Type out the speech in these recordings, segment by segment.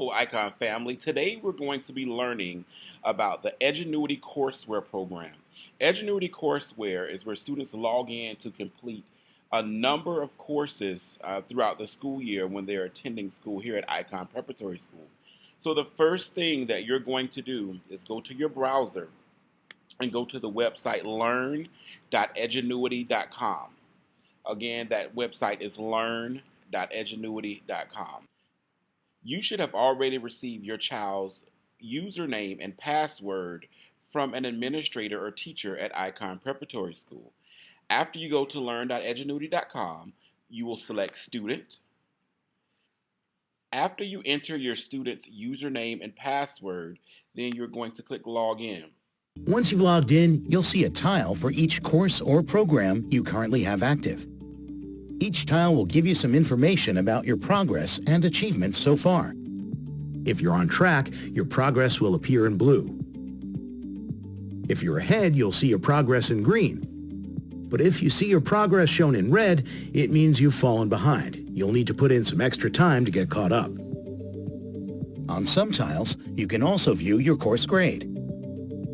Hello, Icon family. Today we're going to be learning about the Edgenuity Courseware program. Edgenuity Courseware is where students log in to complete a number of courses throughout the school year when they're attending school here at Icon Preparatory School. So the first thing that you're going to do is go to your browser and go to the website learn.edgenuity.com. Again, that website is learn.edgenuity.com. You should have already received your child's username and password from an administrator or teacher at Icon Preparatory School. After you go to learn.edgenuity.com, you will select Student. After you enter your student's username and password, then you're going to click Login. Once you've logged in, you'll see a tile for each course or program you currently have active. Each tile will give you some information about your progress and achievements so far. If you're on track, your progress will appear in blue. If you're ahead, you'll see your progress in green. But if you see your progress shown in red, it means you've fallen behind. You'll need to put in some extra time to get caught up. On some tiles, you can also view your course grade.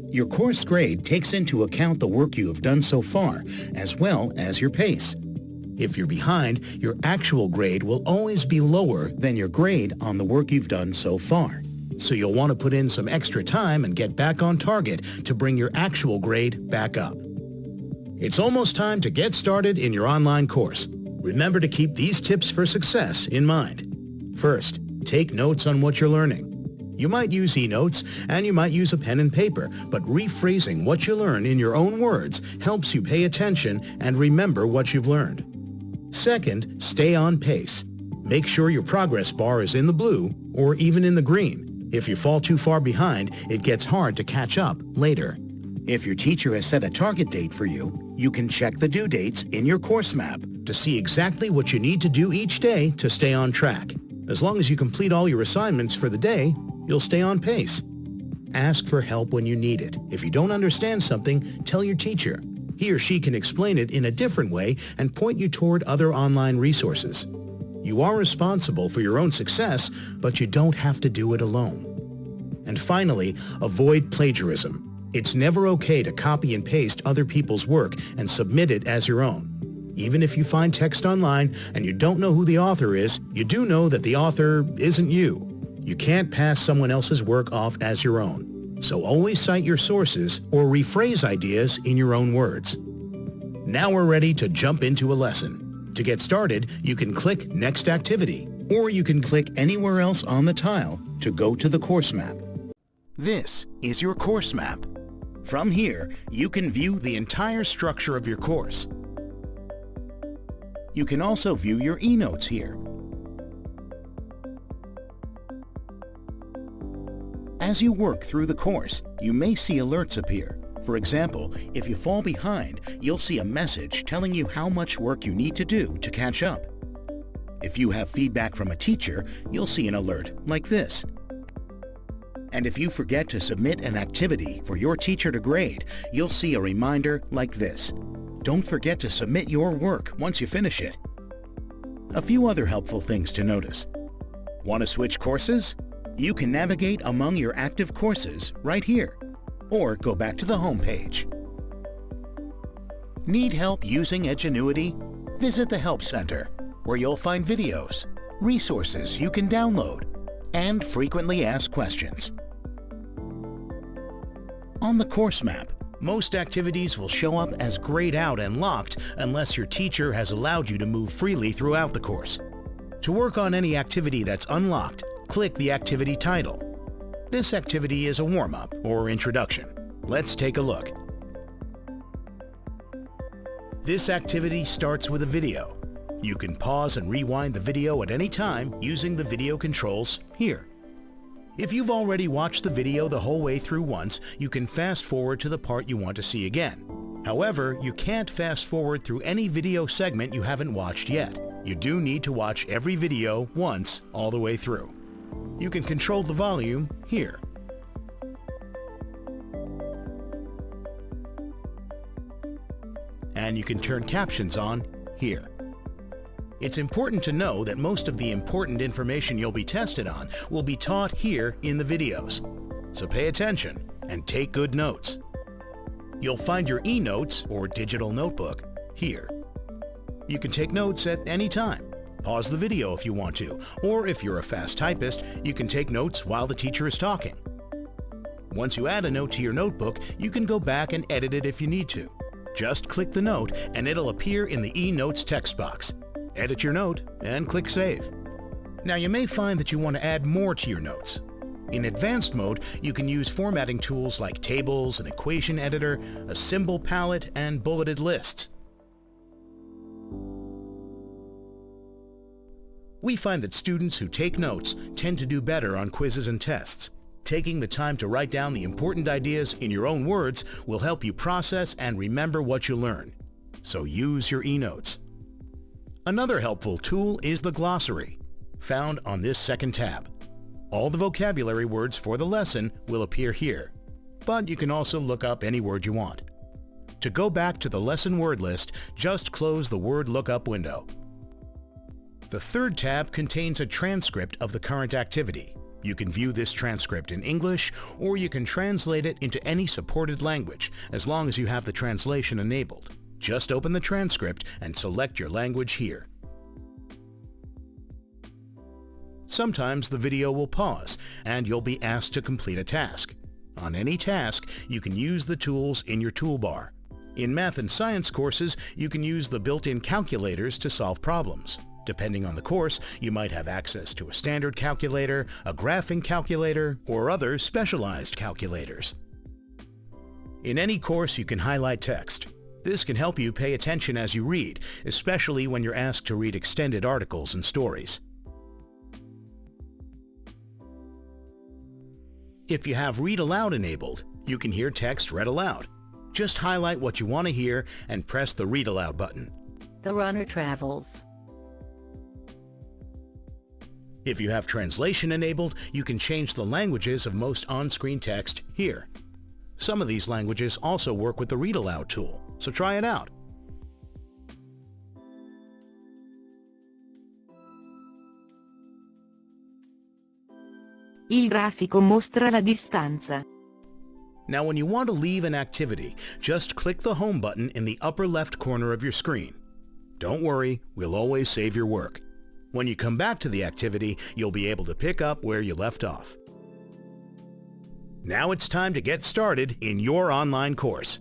Your course grade takes into account the work you have done so far, as well as your pace. If you're behind, your actual grade will always be lower than your grade on the work you've done so far. So you'll want to put in some extra time and get back on target to bring your actual grade back up. It's almost time to get started in your online course. Remember to keep these tips for success in mind. First, take notes on what you're learning. You might use e-notes and you might use a pen and paper, but rephrasing what you learn in your own words helps you pay attention and remember what you've learned. Second, stay on pace. Make sure your progress bar is in the blue or even in the green. If you fall too far behind, it gets hard to catch up later. If your teacher has set a target date for you, you can check the due dates in your course map to see exactly what you need to do each day to stay on track. As long as you complete all your assignments for the day, you'll stay on pace. Ask for help when you need it. If you don't understand something, tell your teacher. He or she can explain it in a different way and point you toward other online resources. You are responsible for your own success, but you don't have to do it alone. And finally, avoid plagiarism. It's never okay to copy and paste other people's work and submit it as your own. Even if you find text online and you don't know who the author is, you do know that the author isn't you. You can't pass someone else's work off as your own. So always cite your sources or rephrase ideas in your own words. Now we're ready to jump into a lesson. To get started, you can click Next Activity, or you can click anywhere else on the tile to go to the course map. This is your course map. From here, you can view the entire structure of your course. You can also view your e-notes here. As you work through the course, you may see alerts appear. For example, if you fall behind, you'll see a message telling you how much work you need to do to catch up. If you have feedback from a teacher, you'll see an alert like this. And if you forget to submit an activity for your teacher to grade, you'll see a reminder like this. Don't forget to submit your work once you finish it. A few other helpful things to notice. Want to switch courses? You can navigate among your active courses right here, or go back to the home page. Need help using Edgenuity? Visit the Help Center, where you'll find videos, resources you can download, and frequently asked questions. On the course map, most activities will show up as grayed out and locked unless your teacher has allowed you to move freely throughout the course. To work on any activity that's unlocked, click the activity title. This activity is a warm-up or introduction. Let's take a look. This activity starts with a video. You can pause and rewind the video at any time using the video controls here. If you've already watched the video the whole way through once, you can fast forward to the part you want to see again. However, you can't fast forward through any video segment you haven't watched yet. You do need to watch every video once all the way through. You can control the volume here. And you can turn captions on here. It's important to know that most of the important information you'll be tested on will be taught here in the videos. So pay attention and take good notes. You'll find your e-notes or digital notebook here. You can take notes at any time. Pause the video if you want to, or if you're a fast typist, you can take notes while the teacher is talking. Once you add a note to your notebook, you can go back and edit it if you need to. Just click the note and it'll appear in the e-notes text box. Edit your note and click Save. Now you may find that you want to add more to your notes. In advanced mode, you can use formatting tools like tables, an equation editor, a symbol palette, and bulleted lists. We find that students who take notes tend to do better on quizzes and tests. Taking the time to write down the important ideas in your own words will help you process and remember what you learn. So use your e-notes. Another helpful tool is the glossary, found on this second tab. All the vocabulary words for the lesson will appear here, but you can also look up any word you want. To go back to the lesson word list, just close the word lookup window. The third tab contains a transcript of the current activity. You can view this transcript in English, or you can translate it into any supported language, as long as you have the translation enabled. Just open the transcript and select your language here. Sometimes the video will pause, and you'll be asked to complete a task. On any task, you can use the tools in your toolbar. In math and science courses, you can use the built-in calculators to solve problems. Depending on the course, you might have access to a standard calculator, a graphing calculator, or other specialized calculators. In any course, you can highlight text. This can help you pay attention as you read, especially when you're asked to read extended articles and stories. If you have Read Aloud enabled, you can hear text read aloud. Just highlight what you want to hear and press the Read Aloud button. The runner travels. If you have translation enabled, you can change the languages of most on-screen text here. Some of these languages also work with the Read Aloud tool, so try it out. Il grafico mostra la distanza. Now when you want to leave an activity, just click the Home button in the upper left corner of your screen. Don't worry, we'll always save your work. When you come back to the activity, you'll be able to pick up where you left off. Now it's time to get started in your online course.